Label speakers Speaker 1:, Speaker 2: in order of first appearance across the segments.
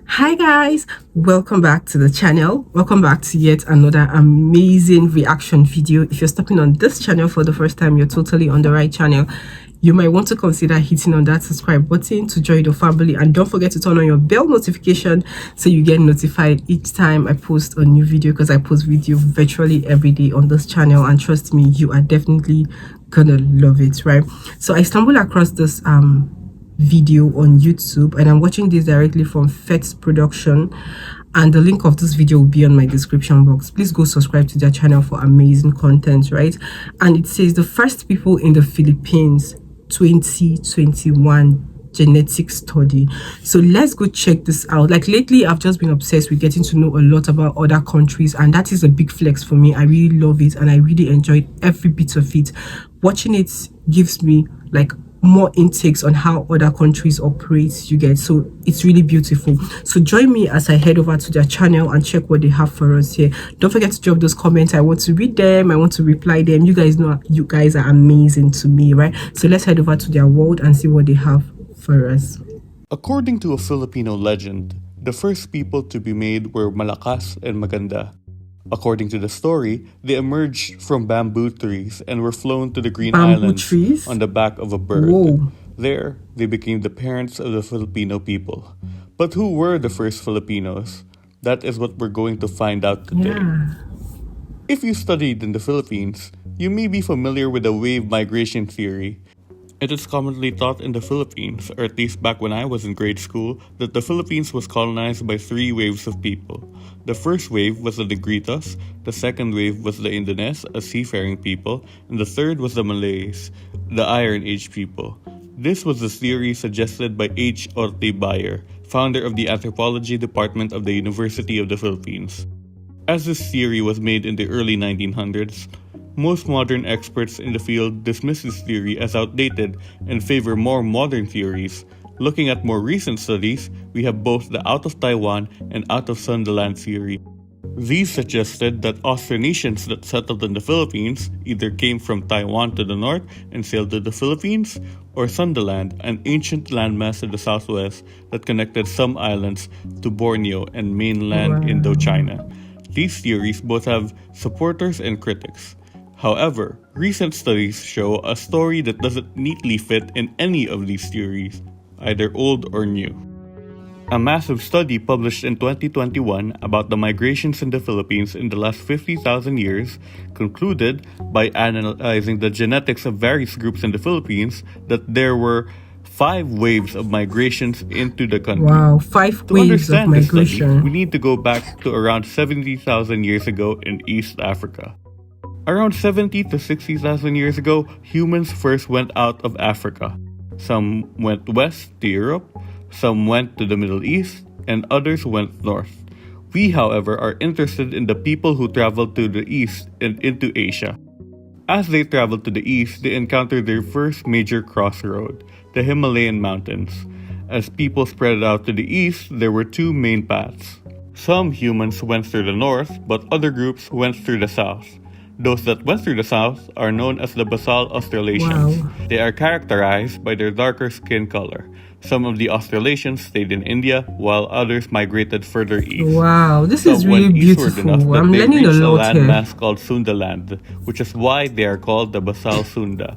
Speaker 1: Hi guys, welcome back to the channel. Welcome back to yet another amazing reaction video. If you're stopping on this channel for the first time, you're totally on the right channel. You might want to consider hitting on that subscribe button to join the family, and don't forget to turn on your bell notification so you get notified each time I post a new video, because I post video virtually every day on this channel, and trust me, you are definitely gonna love it, right? So I stumbled across this video on YouTube, and I'm watching this directly from Fet's production, and the link of this video will be on my description box. Please go subscribe to their channel for amazing content, right? And it says the first people in the Philippines 2021 genetic study. So let's go check this out. Like lately I've just been obsessed with getting to know a lot about other countries, and that is a big flex for me. I really love it and I really enjoyed every bit of it. Watching it gives me like more intakes on how other countries operate, you get. So it's really beautiful. So join me as I head over to their channel and check what they have for us here. Don't forget to drop those comments. I want to read them, I want to reply them. You guys know you guys are amazing to me, right? So let's head over to their world and see what they have for us.
Speaker 2: According to a Filipino legend, the first people to be made were Malakas and Maganda. According to the story, they emerged from bamboo trees and were flown to the Green Islands
Speaker 1: trees
Speaker 2: on the back of a bird.
Speaker 1: Whoa.
Speaker 2: There, they became the parents of the Filipino people. But who were the first Filipinos? That is what we're going to find out today.
Speaker 1: Yeah.
Speaker 2: If you studied in the Philippines, you may be familiar with the wave migration theory. It is commonly taught in the Philippines, or at least back when I was in grade school, that the Philippines was colonized by three waves of people. The first wave was the Negritos, the second wave was the Indones, a seafaring people, and the third was the Malays, the Iron Age people. This was the theory suggested by H. Orte Bayer, founder of the Anthropology Department of the University of the Philippines. As this theory was made in the early 1900s, most modern experts in the field dismiss this theory as outdated and favor more modern theories. Looking at more recent studies, we have both the out of Taiwan and out of Sundaland theory. These suggested that Austronesians that settled in the Philippines either came from Taiwan to the north and sailed to the Philippines, or Sundaland, an ancient landmass in the southwest that connected some islands to Borneo and mainland Indochina. These theories both have supporters and critics. However, recent studies show a story that doesn't neatly fit in any of these theories, either old or new. A massive study published in 2021 about the migrations in the Philippines in the last 50,000 years concluded, by analyzing the genetics of various groups in the Philippines, that there were 5 waves of migrations into the country.
Speaker 1: Wow, 5 waves of migration.
Speaker 2: Study, we need to go back to around 70,000 years ago in East Africa. Around 70 to 60,000 years ago, humans first went out of Africa. Some went west to Europe, some went to the Middle East, and others went north. We, however, are interested in the people who traveled to the east and into Asia. As they traveled to the east, they encountered their first major crossroad, the Himalayan mountains. As people spread out to the east, there were 2 main paths. Some humans went through the north, but other groups went through the south. Those that went through the south are known as the Basal Australasians.
Speaker 1: Wow.
Speaker 2: They are characterized by their darker skin color. Some of the Australasians stayed in India, while others migrated further east.
Speaker 1: Wow, this is really beautiful. I'm learning a lot here.
Speaker 2: Landmass called Sundaland, which is why they are called the Basal Sunda.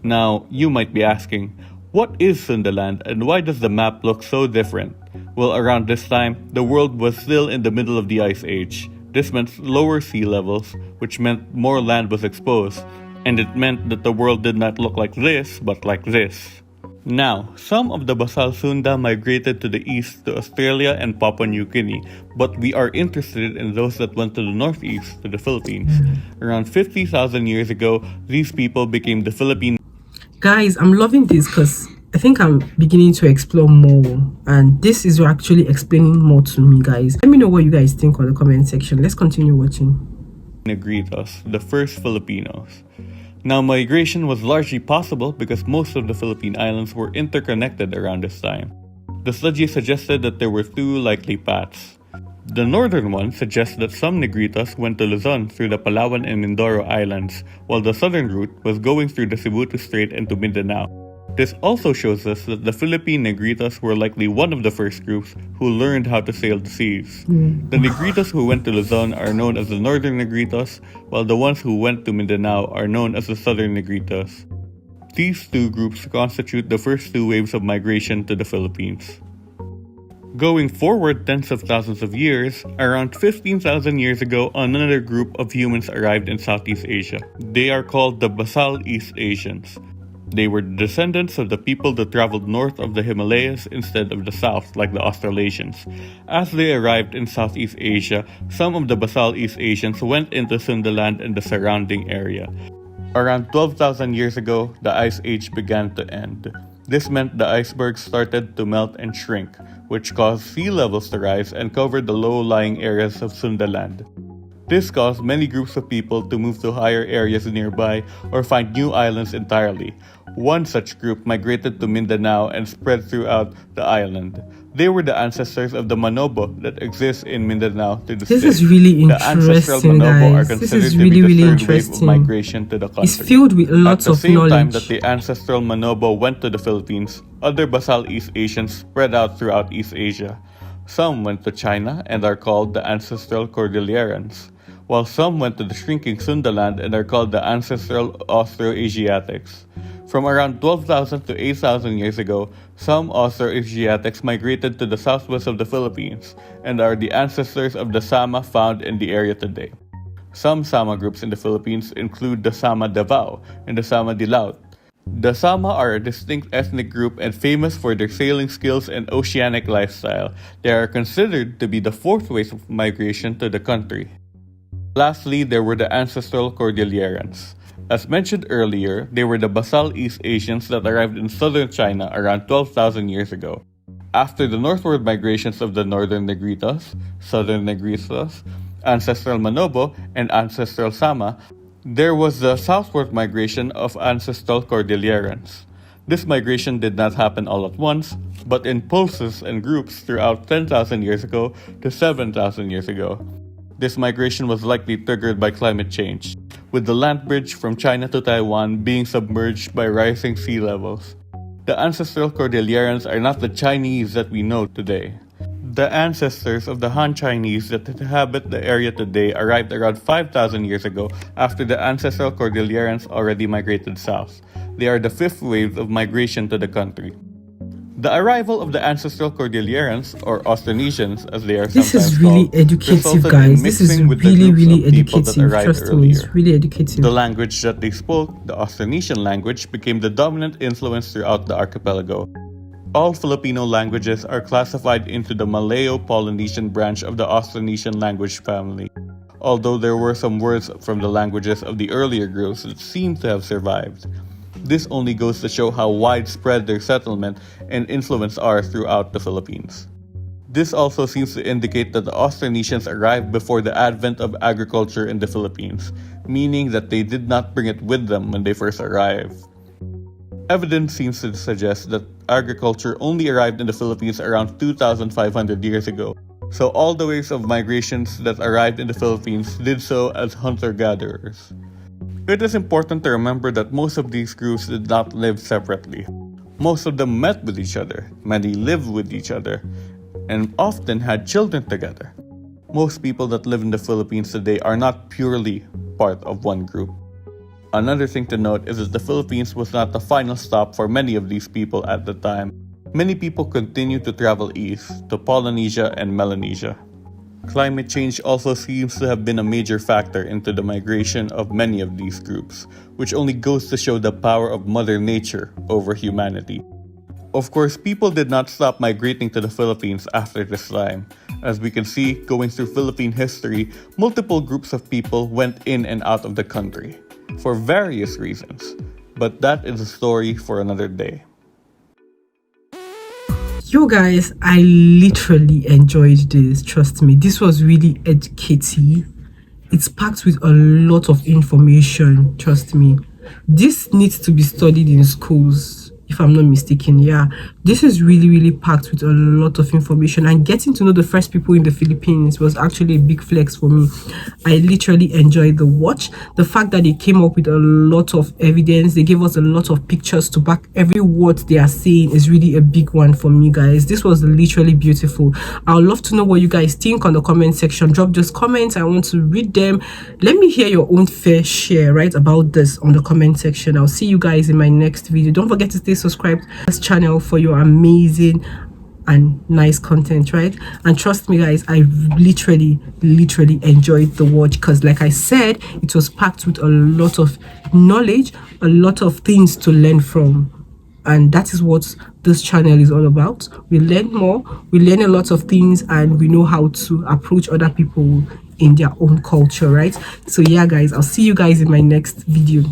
Speaker 2: Now, you might be asking, what is Sundaland and why does the map look so different? Well, around this time, the world was still in the middle of the Ice Age. This meant lower sea levels, which meant more land was exposed, and it meant that the world did not look like this, but like this. Now, some of the Basal Sunda migrated to the east to Australia and Papua New Guinea, but we are interested in those that went to the northeast, to the Philippines. Around 50,000 years ago, these people became the Philippine.
Speaker 1: Guys, I'm loving this because I think I'm beginning to explore more, and this is actually explaining more to me, guys. Let me know what you guys think on the comment section. Let's continue watching.
Speaker 2: Negritos, the first Filipinos. Now, migration was largely possible because most of the Philippine Islands were interconnected around this time. The study suggested that there were 2 likely paths. The northern one suggests that some Negritos went to Luzon through the Palawan and Mindoro Islands, while the southern route was going through the Cebu Strait and to Mindanao. This also shows us that the Philippine Negritos were likely one of the first groups who learned how to sail the seas. The Negritos who went to Luzon are known as the Northern Negritos, while the ones who went to Mindanao are known as the Southern Negritos. These two groups constitute the first two waves of migration to the Philippines. Going forward tens of thousands of years, around 15,000 years ago, another group of humans arrived in Southeast Asia. They are called the Basal East Asians. They were the descendants of the people that traveled north of the Himalayas instead of the south like the Australasians. As they arrived in Southeast Asia, some of the Basal East Asians went into Sundaland and the surrounding area. Around 12,000 years ago, the Ice Age began to end. This meant the icebergs started to melt and shrink, which caused sea levels to rise and cover the low-lying areas of Sundaland. This caused many groups of people to move to higher areas nearby or find new islands entirely. One such group migrated to Mindanao and spread throughout the island. They were the ancestors of the Manobo that exists in Mindanao to this day.
Speaker 1: This is really interesting,
Speaker 2: the ancestral Manobo
Speaker 1: guys.
Speaker 2: Are
Speaker 1: This
Speaker 2: considered
Speaker 1: is really,
Speaker 2: to be
Speaker 1: really
Speaker 2: the third wave of
Speaker 1: interesting.
Speaker 2: migration to the country.
Speaker 1: It's filled with lots of
Speaker 2: knowledge. At the same time that
Speaker 1: knowledge.
Speaker 2: the ancestral Manobo went to the Philippines, other Basal East Asians spread out throughout East Asia. Some went to China and are called the ancestral Cordillerans, while some went to the shrinking Sundaland and are called the ancestral Austroasiatics. From around 12,000 to 8,000 years ago, some Austroasiatics migrated to the southwest of the Philippines and are the ancestors of the Sama found in the area today. Some Sama groups in the Philippines include the Sama Davao and the Sama Dilaut. The Sama are a distinct ethnic group and famous for their sailing skills and oceanic lifestyle. They are considered to be the fourth wave of migration to the country. Lastly, there were the ancestral Cordillerans. As mentioned earlier, they were the Basal East Asians that arrived in southern China around 12,000 years ago. After the northward migrations of the northern Negritos, southern Negritos, ancestral Manobo, and ancestral Sama, there was the southward migration of ancestral Cordillerans. This migration did not happen all at once, but in pulses and groups throughout 10,000 years ago to 7,000 years ago. This migration was likely triggered by climate change, with the land bridge from China to Taiwan being submerged by rising sea levels. The ancestral Cordillerans are not the Chinese that we know today. The ancestors of the Han Chinese that inhabit the area today arrived around 5,000 years ago after the ancestral Cordillerans already migrated south. They are the fifth wave of migration to the country. The arrival of the ancestral Cordillerans, or Austronesians as they are
Speaker 1: This
Speaker 2: sometimes
Speaker 1: is really
Speaker 2: called,
Speaker 1: educative,
Speaker 2: resulted in
Speaker 1: guys. This is
Speaker 2: mixing with the
Speaker 1: really,
Speaker 2: groups
Speaker 1: really
Speaker 2: of people that
Speaker 1: educative.
Speaker 2: arrived
Speaker 1: Trust me, it's
Speaker 2: earlier.
Speaker 1: really educative.
Speaker 2: The language that they spoke, the Austronesian language, became the dominant influence throughout the archipelago. All Filipino languages are classified into the Malayo-Polynesian branch of the Austronesian language family, although there were some words from the languages of the earlier groups that seem to have survived. This only goes to show how widespread their settlement and influence are throughout the Philippines. This also seems to indicate that the Austronesians arrived before the advent of agriculture in the Philippines, meaning that they did not bring it with them when they first arrived. Evidence seems to suggest that agriculture only arrived in the Philippines around 2,500 years ago, so all the waves of migrations that arrived in the Philippines did so as hunter-gatherers. It is important to remember that most of these groups did not live separately. Most of them met with each other, many lived with each other, and often had children together. Most people that live in the Philippines today are not purely part of one group. Another thing to note is that the Philippines was not the final stop for many of these people at the time. Many people continued to travel east, to Polynesia and Melanesia. Climate change also seems to have been a major factor into the migration of many of these groups, which only goes to show the power of Mother Nature over humanity. Of course, people did not stop migrating to the Philippines after this time. As we can see, going through Philippine history, multiple groups of people went in and out of the country, for various reasons. But that is a story for another day.
Speaker 1: Yo guys, I literally enjoyed this. Trust me, this was really educative. It's packed with a lot of information. Trust me, this needs to be studied in schools. if I'm not mistaken. Yeah, this is really packed with a lot of information, and getting to know the first people in the Philippines was actually a big flex for me. I literally enjoyed the watch. The fact that they came up with a lot of evidence, they gave us a lot of pictures to back every word they are saying, is really a big one for me, guys. This was literally beautiful. I would love to know what you guys think on the comment section. Drop those comments. I want to read them. Let me hear your own fair share, right, about this on the comment section. I'll see you guys in my next video. Don't forget to stay subscribed to this channel for your amazing and nice content, right? And trust me, guys, I literally enjoyed the watch, because like I said, it was packed with a lot of knowledge, a lot of things to learn from. And that is what this channel is all about. We learn more, we learn a lot of things, and we know how to approach other people in their own culture, right? So yeah, guys, I'll see you guys in my next video.